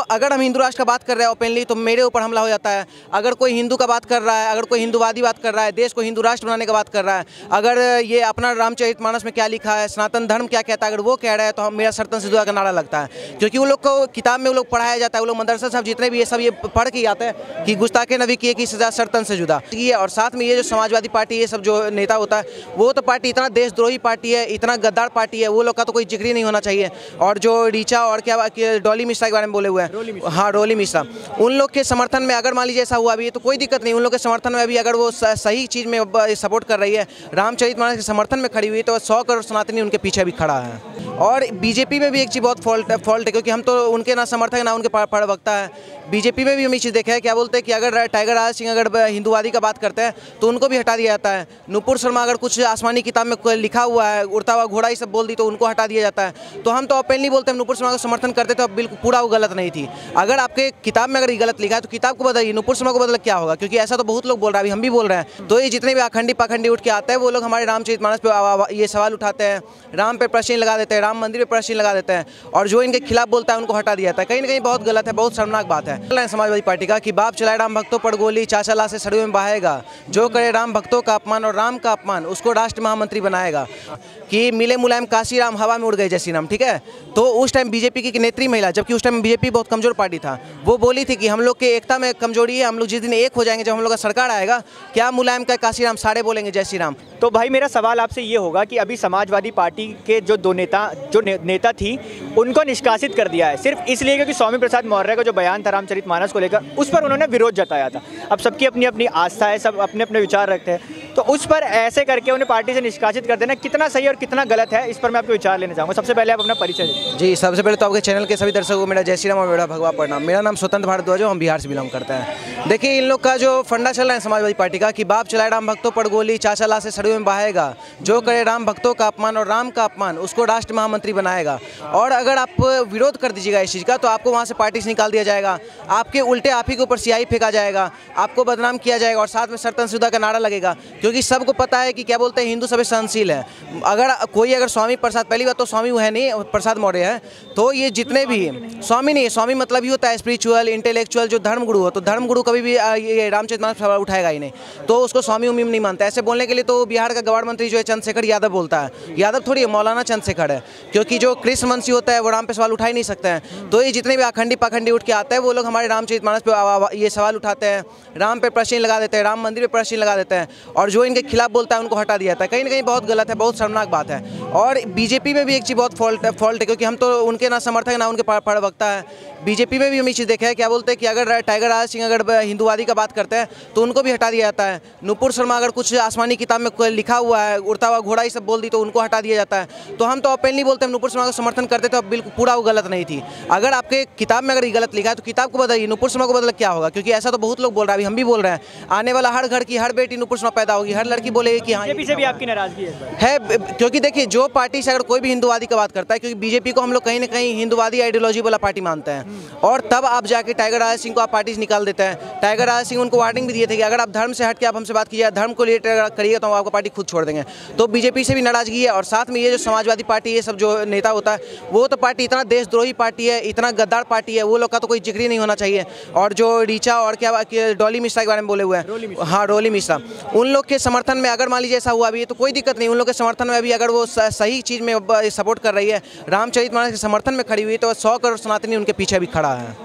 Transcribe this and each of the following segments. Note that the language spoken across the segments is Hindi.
अगर हम हिंदू राष्ट्र का बात कर रहे हैं ओपनली तो मेरे ऊपर हमला हो जाता है। अगर कोई हिंदू का बात कर रहा है, अगर कोई हिंदूवादी बात कर रहा है, देश को हिंदू राष्ट्र बनाने का बात कर रहा है, अगर ये अपना रामचरितमानस में क्या लिखा है, सनातन धर्म क्या कहता है, अगर वो कह रहा है तो हम मेरा सर्तन से जुदा का नारा लगता है। क्योंकि वो लोग को किताब में वो लोग पढ़ाया जाता है, वो लोग मदरसा साहब जितने भी ये सब ये पढ़ के आते हैं कि गुस्ताखे नबी किए की सजा सर्तन से जुदा। ये और साथ में ये जो समाजवादी पार्टी ये सब जो नेता होता है वो तो पार्टी इतना देशद्रोही पार्टी है, इतना गद्दार पार्टी है, वो लोग का तो कोई जिक्र ही नहीं होना चाहिए। और जो रीचा और क्या डॉली मिश्रा के बारे में बोले हुए हैं, हाँ डॉली मिश्रा, उन लोग के समर्थन में अगर मान लीजिए ऐसा हुआ भी तो कोई दिक्कत नहीं। उन लोग के समर्थन में अभी अगर वो सही चीज़ में सपोर्ट कर रही है, रामचरितमानस के समर्थन में खड़ी हुई, तो 100 करोड़ सनातनी उनके पीछे भी खड़ा है। और बीजेपी में भी एक चीज़ बहुत फॉल्ट है, क्योंकि हम तो उनके ना समर्थक ना उनके प्रवक्ता है। बीजेपी में भी हम ये चीज़ देखा है, क्या बोलते हैं कि अगर टाइगर राज सिंह अगर हिंदूवादी का बात करते हैं तो उनको भी हटा दिया जाता है। नुपुर शर्मा अगर कुछ आसमानी किताब में लिखा हुआ है, उड़ता हुआ घोड़ा ये सब बोल दी तो उनको हटा दिया जाता है। तो हम तो ओपनली बोलते हैं नुपुर शर्मा को समर्थन करते थे, बिल्कुल पूरा वो गलत नहीं थी। अगर आपके किताब में अगर ये गलत लिखा है तो किताब को बदलिए, नुपुर शर्मा को बदल क्या होगा, क्योंकि ऐसा तो बहुत लोग बोल रहे हैं, अभी हम भी बोल रहे हैं। तो ये जितने भी अखंडी पाखंडी उठ के आते हैं वो लोग हमारे रामचरितमानस पे ये सवाल उठाते हैं, राम पे प्रश्न लगा देते हैं, राम मंदिर पे प्रश्न लगा देते हैं, और जो इनके खिलाफ बोलता है उनको हटा दिया जाता है। कहीं ना कहीं बहुत गलत है, बहुत शर्मनाक बात है समाजवादी पार्टी का कि बाप चलाए राम भक्तों पर गोली, चाचा ला से सड़ियों में बहाएगा, जो करे राम भक्तों का अपमान और राम का अपमान उसको राष्ट्र महामंत्री बनाएगा। कि मिले मुलायम काशी राम हवा में उड़ गए जय श्री राम, ठीक है। तो उस टाइम बीजेपी की नेत्री महिला, जबकि उस टाइम बीजेपी बहुत कमजोर पार्टी था, वो बोली थी कि हम लोग के एकता में कमजोरी है, हम लोग जिस दिन एक हो जाएंगे, जब हम लोग का सरकार आएगा, क्या मुलायम का काशी राम सारे बोलेंगे जय श्री राम। तो भाई मेरा सवाल आपसे ये होगा कि अभी समाजवादी पार्टी के जो नेता थी उनको निष्कासित कर दिया है सिर्फ इसलिए क्योंकि स्वामी प्रसाद मौर्य का जो बयान था रामचरितमानस को लेकर, उस पर उन्होंने विरोध जताया था। अब सबकी अपनी अपनी आस्था है, सब अपने अपने विचार रखते हैं, तो उस पर ऐसे करके उन्हें पार्टी से निष्कासित कर देना कितना सही और कितना गलत है, इस पर मैं आपके विचार लेना चाहूँगा। सबसे पहले आप अपना परिचय दें। जी, सबसे पहले तो आपके चैनल के सभी दर्शकों को मेरा जय श्री राम और मेरा भगवा प्रणाम। मेरा नाम स्वतंत्र भारद्वाज, हम बिहार से बिलोंग करते हैं। देखिए, इन लोग का जो फंडा चल रहा है समाजवादी पार्टी का कि बाप चलाए राम भक्तों पर गोली, चाचा ला से सड़ियों में बहाएगा, जो करे राम भक्तों का अपमान और राम का अपमान उसको राष्ट्र महामंत्री बनाएगा। और अगर आप विरोध कर दीजिएगा इस चीज़ का तो आपको वहाँ से पार्टी से निकाल दिया जाएगा, आपके उल्टे आप ही के ऊपर सियाही फेंका जाएगा, आपको बदनाम किया जाएगा और साथ में सर्तन से जुदा का नारा लगेगा। क्योंकि सबको पता है कि क्या बोलते हैं, हिंदू सभी सहनशील है। अगर स्वामी प्रसाद, पहली बात तो स्वामी वो है नहीं, प्रसाद मौर्य है, तो ये जितने भी स्वामी नहीं है, स्वामी मतलब ही होता है स्पिरिचुअल इंटेलेक्चुअल जो धर्मगुरु हो, तो धर्मगुरु कभी भी ये रामचरितमानस सवाल उठाएगा ही नहीं, तो उसको स्वामी उमीम नहीं मानता। ऐसे बोलने के लिए तो बिहार का गवार मंत्री जो है चंद्रशेखर यादव बोलता है, यादव थोड़ी है, मौलाना चंद्रशेखर है, क्योंकि जो कृष्ण वंशी होता है वो राम पे सवाल उठा ही नहीं सकते हैं। तो ये जितने भी अखंडी पाखंडी उठ के आते हैं वो लोग हमारे रामचरितमानस पे ये सवाल उठाते हैं, राम पे प्रश्न लगा देते हैं, राम मंदिर पे प्रश्न लगा देते हैं, और जो इनके खिलाफ बोलता है उनको हटा दिया जाता है। कहीं ना कहीं बहुत गलत है, बहुत शर्मनाक बात है। और बीजेपी में भी एक चीज़ बहुत फॉल्ट है, क्योंकि हम तो उनके ना समर्थक ना उनके प्रवक्ता है। बीजेपी में भी हम ये चीज़ देखा है, क्या बोलते हैं कि अगर टाइगर राज सिंह अगर हिंदूवादी का बात करते हैं तो उनको भी हटा दिया जाता है। नुपुर शर्मा अगर कुछ आसमानी किताब में लिखा हुआ है, उड़ता हुआ घोड़ा ये सब बोल दी तो उनको हटा दिया जाता है। तो हम तो ओपनली बोलते हैं नुपुर शर्मा को समर्थन करते थे, बिल्कुल पूरा वो गलत नहीं थी। अगर आपके किताब में अगर ये गलत लिखा है तो किताब को बदलिए, नुपुर शर्मा को बदल क्या होगा, क्योंकि ऐसा तो बहुत लोग बोल रहे हैं, अभी हम भी बोल रहे हैं। आने वाला हर घर की हर बेटी नुपुर शर्मा पैदा होगी, हर लड़की बोलेगी कि हाँ। पीछे भी आपकी नाराजगी है, क्योंकि देखिए जो पार्टी से अगर कोई भी हिंदूवादी का बात करता है, क्योंकि बीजेपी को हम लोग कहीं ना कहीं हिंदूवादी आइडियोलॉजी वाला पार्टी मानते हैं, और तब आप जाके टाइगर राज सिंह को आप पार्टी से निकाल देते हैं। टाइगर राज सिंह उनको वार्निंग भी दिए थे कि अगर आप धर्म से हट के आप हमसे बात कीजिए, धर्म को रिलेटेड करिएगा तो हम आपको पार्टी खुद छोड़ देंगे। तो बीजेपी से भी नाराजगी है, और साथ में ये जो समाजवादी पार्टी ये सब जो नेता होता है वो तो पार्टी इतना देशद्रोही पार्टी है, इतना गद्दार पार्टी है, वो लोग का तो कोई जिक्र ही नहीं होना चाहिए। और जो रीचा और क्या डॉली मिश्रा के बारे में बोले हुए हैं, हाँ डॉली मिश्रा, उन लोग के समर्थन में अगर मान लीजिए ऐसा हुआ भी तो कोई दिक्कत नहीं। उन लोग के समर्थन में अभी अगर वो सही चीज़ में सपोर्ट कर रही है, रामचरितमानस के समर्थन में खड़ी हुई, तो 100 करोड़ सनातनी उनके पीछे भी खड़ा है।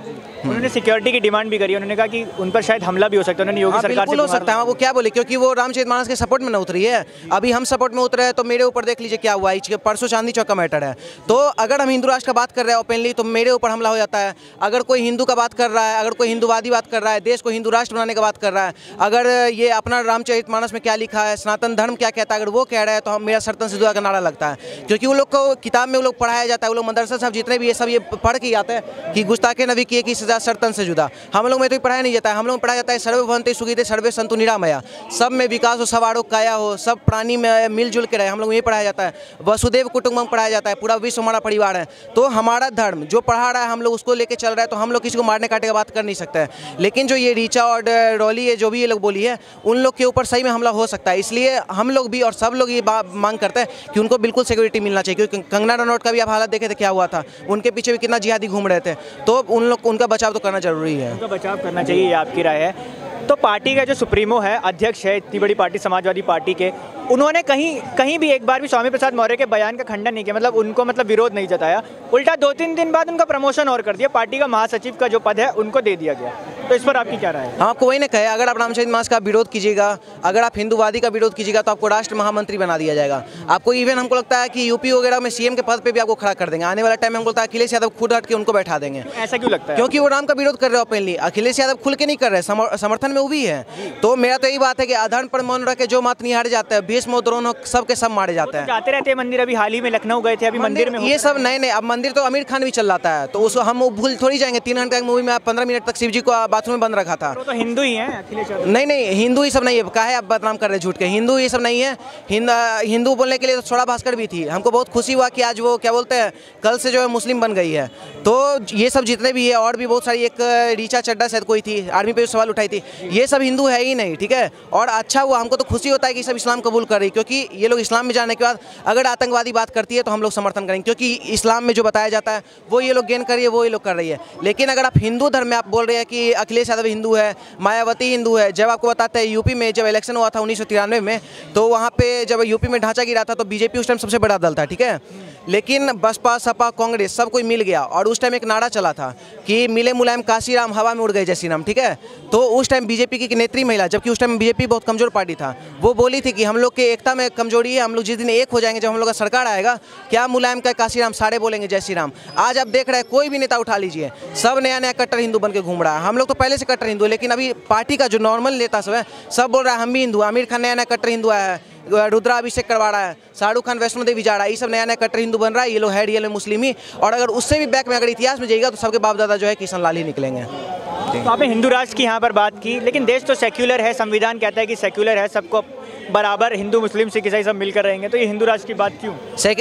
उन्होंने सिक्योरिटी की डिमांड भी करी, उन्होंने कहा कि उन पर शायद हमला भी हो सकता है। उन्होंने योगी सरकार से हो सकता है, वो क्या बोले, क्योंकि वो रामचरितमानस के सपोर्ट में न उतरी है। अभी हम सपोर्ट में उतरे हैं तो मेरे ऊपर देख लीजिए क्या हुआ, परसों चांदनी चौक का मैटर है। तो अगर हम हिंदू राष्ट्र का बात कर रहे हैं ओपनली तो मेरे ऊपर हमला हो जाता है। अगर कोई हिंदू का बात कर रहा है, अगर कोई हिंदूवादी बात कर रहा है, देश को हिंदू राष्ट्र बनाने का बात कर रहा है, अगर ये अपना रामचरितमानस में क्या लिखा है, सनातन धर्म क्या कहता है, अगर वो कह रहा है तो हम मेरा सर्तन से जुदा का नारा लगता है। क्योंकि वो लोग को किताब में वो लोग पढ़ाया जाता है, वो लोग मदरसा साहब जितने भी ये सब ये पढ़ के आते हैं कि गुस्ताखे नबी किए की सजा जुदा सर्तन से जुदा। हम लोग में तो पढ़ाया नहीं जाता है, हम लोग में पढ़ाया जाता है सर्वे भवन्ति सुखिते सर्वे सन्तु निरामया, सब में विकास हो, सब आरोग्य काया हो, सब प्राणी में मिलजुल के रहे। हम लोग ये पढ़ाया जाता है, वसुदेव कुटुंबकम पढ़ाया जाता है, पूरा विश्व हमारा परिवार है। तो हमारा धर्म जो पढ़ा रहा है हम लोग उसको लेके चल रहा है, तो हम लोग किसी को मारने काटने की बात कर नहीं सकते हैं। लेकिन जो ये रीचा और रॉली है, जो भी ये लोग बोली है, उन लोग के ऊपर सही में हमला हो सकता है। इसलिए हम लोग भी और सब लोग ये मांग करते हैं कि उनको बिल्कुल सिक्योरिटी मिलना चाहिए, क्योंकि कंगना रनौत का भी आप हालत देखे थे क्या हुआ था, उनके पीछे भी कितना जिहादी घूम रहे थे। तो उन लोग उनका बचाव तो करना जरूरी है, उनका बचाव करना चाहिए, ये आपकी राय है। तो पार्टी का जो सुप्रीमो है, अध्यक्ष है इतनी बड़ी पार्टी समाजवादी पार्टी के, उन्होंने कहीं भी एक बार भी स्वामी प्रसाद मौर्य के बयान का खंडन नहीं किया, मतलब उनको विरोध नहीं जताया। उल्टा 2-3 दिन बाद उनका प्रमोशन और कर दिया, पार्टी का महासचिव का जो पद है उनको दे दिया गया। तो इस पर आपकी क्या राय है? हम आपको वही ने कहे, अगर आप रामचरित मानस का विरोध कीजिएगा, अगर आप हिंदूवादी का विरोध कीजिएगा, तो आपको राष्ट्र महामंत्री बना दिया जाएगा। आपको इवन हमको लगता है कि यूपी वगैरह में सीएम के पद पे भी आपको खड़ा कर देंगे। आने वाला टाइम में हमको लगता है अखिलेश यादव खुद हट के उनको बैठा देंगे। ऐसा क्यों लगता है? क्योंकि वो राम का विरोध कर रहे हो ओपनली। अखिलेश यादव खुल के नहीं कर रहे, समर्थन में वो भी है। तो मेरा तो यही बात है कि अधर्म पर मौन रख के जो मात निहारे जाते हैं, भीष्म द्रोण सबके सब मारे जाते हैं। जाते रहते हैं मंदिर, अभी हाल ही में लखनऊ गए थे, अभी मंदिर में ये सब नए अब मंदिर तो आमिर खान भी चल रहा है, तो उसको हम भूल थोड़ी जाएंगे। 3 घंटे की मूवी में 15 मिनट तक शिव जी को बाथरूम में बंद रखा था। तो हिंदू ही हैं अखिलेश यादव? नहीं, हिंदू ही सब नहीं है। काहे आप बदनाम कर रहे हैं झूठ के? हिंदू ये सब नहीं है। हिंदू बोलने के लिए तो छोड़ा भास्कर भी थी। हमको बहुत खुशी हुआ कि आज वो क्या बोलते हैं, कल से जो है मुस्लिम बन गई है। तो ये सब जितने भी है, और भी बहुत सारी, एक रीचा चड्डा शायद कोई थी, आर्मी पे सवाल उठाई थी, ये सब हिंदू है ही नहीं, ठीक है। और अच्छा हुआ, हमको तो खुशी होता है कि सब इस्लाम कबूल कर रही, क्योंकि ये लोग इस्लाम में जाने के बाद अगर आतंकवादी बात करती है तो हम लोग समर्थन करेंगे, क्योंकि इस्लाम में जो बताया जाता है वो ये लोग गेन कर रही है, वो ये लोग कर रही है। लेकिन अगर आप हिंदू धर्म में आप बोल रहे हैं कि अखिलेश यादव हिंदू है, मायावती हिंदू है, जब आपको बताते हैं यूपी में जब इलेक्शन हुआ था 1993 में, तो वहाँ पे जब यूपी में ढांचा गिरा था तो बीजेपी उस टाइम सबसे बड़ा दल था, ठीक है। लेकिन बसपा, सपा, कांग्रेस सब कोई मिल गया, और उस टाइम एक नारा चला था कि मिले मुलायम काशी राम, हवा में उड़ गए जय श्री राम, ठीक है। तो उस टाइम बीजेपी की नेत्री महिला, जबकि उस टाइम बीजेपी बहुत कमजोर पार्टी था, वो बोली थी कि हम लोग के एकता में कमजोरी है, हम लोग जिस दिन एक हो जाएंगे, जब हम लोग का सरकार आएगा, क्या मुलायम का काशी राम, सारे बोलेंगे जय श्री राम। आज आप देख रहे हैं कोई भी नेता उठा लीजिए, सब नया नया कट्टर हिंदू बन के घूम रहा है। हम लोग तो पहले से कट्टर हिंदू, लेकिन अभी पार्टी का जो नॉर्मल नेता सब है, सब बोल रहा है हम भी हिंदू। आमिर खान नया नया कट्टर हिंदू आया है, रुद्राभिषेक करवा रहा है, शाहरुख खान वैष्णो देवी जा रहा है, ये सब नया नया कट्टर हिंदू बन रहा है। ये लोग है रियल में मुस्लिम ही, और अगर उससे भी बैक में अगर इतिहास में जाएगा तो सबके बाप दादा जो है किशन लाल ही निकलेंगे। तो आपने हिंदू राष्ट्र की यहाँ पर बात की, लेकिन देश तो सेक्युलर है, संविधान कहता है कि सेक्युलर है, सबको बराबर हिंदू मुस्लिम सिख ईसाई सब मिलकर रहेंगे, तो ये हिंदू राष्ट्र की बात क्यों?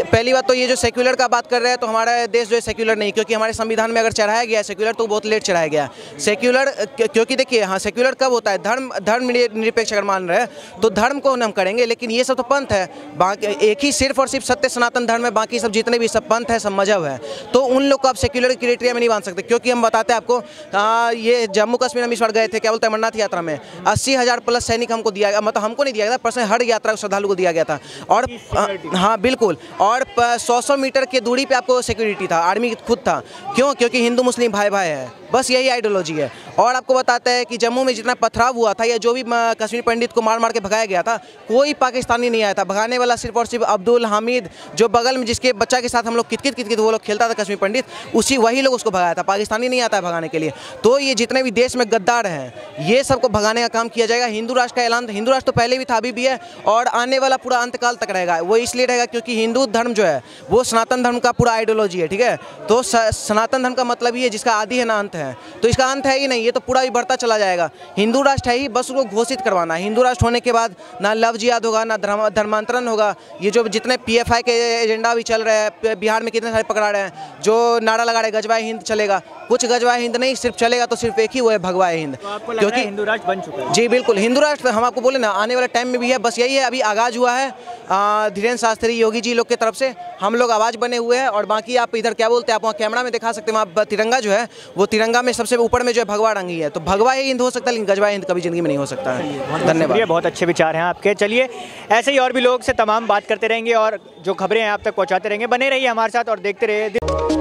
पहली बात तो ये जो सेक्युलर का बात कर रहे हैं, तो हमारा देश जो है सेक्युलर नहीं, क्योंकि हमारे संविधान में अगर चढ़ाया गया है सेक्युलर, तो बहुत लेट चढ़ाया गया सेक्युलर। क्योंकि देखिए, हाँ, सेक्युलर कब होता है, धर्म निरपेक्ष अगर मान रहे हैं तो धर्म को हम करेंगे, लेकिन ये सब तो पंथ है, बाकी एक ही सिर्फ और सिर्फ सत्य सनातन धर्म है, बाकी सब जितने भी सब पंथ है, सब मजहब है, तो उन लोग को आप सेक्युलर क्राइटेरिया में नहीं बांध सकते। क्योंकि हम बताते हैं आपको, ये जम्मू कश्मीर हम इस बार गए थे, क्या बोलते हैं, अमरनाथ यात्रा में 80,000 प्लस सैनिक हमको दिया गया, मतलब हमको नहीं दिया गया, पर्सनल हर यात्रा श्रद्धालु को दिया गया था। और हाँ बिल्कुल, और 100 मीटर की दूरी पे आपको सिक्योरिटी था, आर्मी खुद था। क्यों? क्योंकि हिंदू मुस्लिम भाई भाई है, बस यही आइडियोलॉजी है। और आपको बताते हैं कि जम्मू में जितना पथराव हुआ था, या जो भी कश्मीर पंडित को मार मार के भगाया गया था, कोई पाकिस्तानी नहीं आया था भगाने वाला, सिर्फ और सिर्फ अब्दुल हामिद, जो बगल में जिसके बच्चा के साथ हम लोग कितकित वो लोग खेलता था कश्मीर पंडित, वही लोग उसको भगाया था, पाकिस्तानी नहीं आता है भगाने के लिए। तो ये जितने भी देश में गद्दार हैं, ये सबको भगाने का काम किया जाएगा। हिंदू राष्ट्र का ऐलान, हिंदू राष्ट्र तो पहले भी था, अभी भी है, और आने वाला पूरा अंतकाल तक रहेगा। वो इसलिए रहेगा क्योंकि हिंदू धर्म जो है वो सनातन धर्म का पूरा आइडियोलॉजी है, ठीक है। तो सनातन धर्म का मतलब ये जिसका आदि है ना अंत है, तो इसका अंत है ही नहीं, ये तो पूरा ही बढ़ता चला जाएगा। हिंदू राष्ट्र है ही, बस उसको घोषित करवाना। हिंदू राष्ट्र होने के बाद ना लव जिहाद होगा, ना धर्मांतरण होगा। ये जो जितने PFI के एजेंडा भी चल रहे हैं, बिहार में कितने सारे पकड़ा रहे हैं, जो नारा लगा रहे हैं गजवाए हिंद चलेगा, कुछ गजवाए हिंद नहीं, सिर्फ चलेगा तो सिर्फ एक ही, वो है भगवाए हिंद। क्योंकि हिंदू राष्ट्र बन चुका है। जी बिल्कुल, हिंदू राष्ट्र हम आपको बोले ना, आने वाले टाइम में भी है, बस यही है, अभी आगाज हुआ है धीरेन्द्र शास्त्री योगी जी लोग की तरफ से, हम लोग आवाज़ बने हुए हैं। और बाकी आप इधर क्या बोलते हैं, आप वहाँ कैमरा में दिखा सकते हैं, वहाँ तिरंगा जो है, वो तिरंगा में सबसे ऊपर में जो है भगवा रंगी है, तो भगवा ही हिंद हो सकता है, लेकिन गजवा हिंद कभी जिंदगी में नहीं हो सकता है। धन्यवाद, बहुत अच्छे विचार हैं आपके। चलिए, ऐसे ही और भी लोग से तमाम बात करते रहेंगे और जो खबरें हैं आप तक पहुँचाते रहेंगे। बने रहिए हमारे साथ और देखते रहिए।